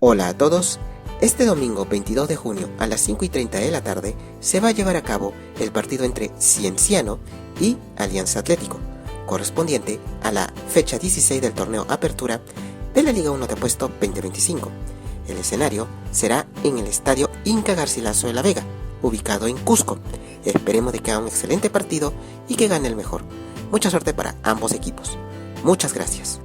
Hola a todos, este domingo 22 de junio a las 5:30 de la tarde se va a llevar a cabo el partido entre Cienciano y Alianza Atlético, correspondiente a la fecha 16 del torneo Apertura de la Liga 1 de Apuesto 2025. El escenario será en el Estadio Inca Garcilaso de la Vega, ubicado en Cusco. Esperemos de que haga un excelente partido y que gane el mejor. Mucha suerte para ambos equipos. Muchas gracias.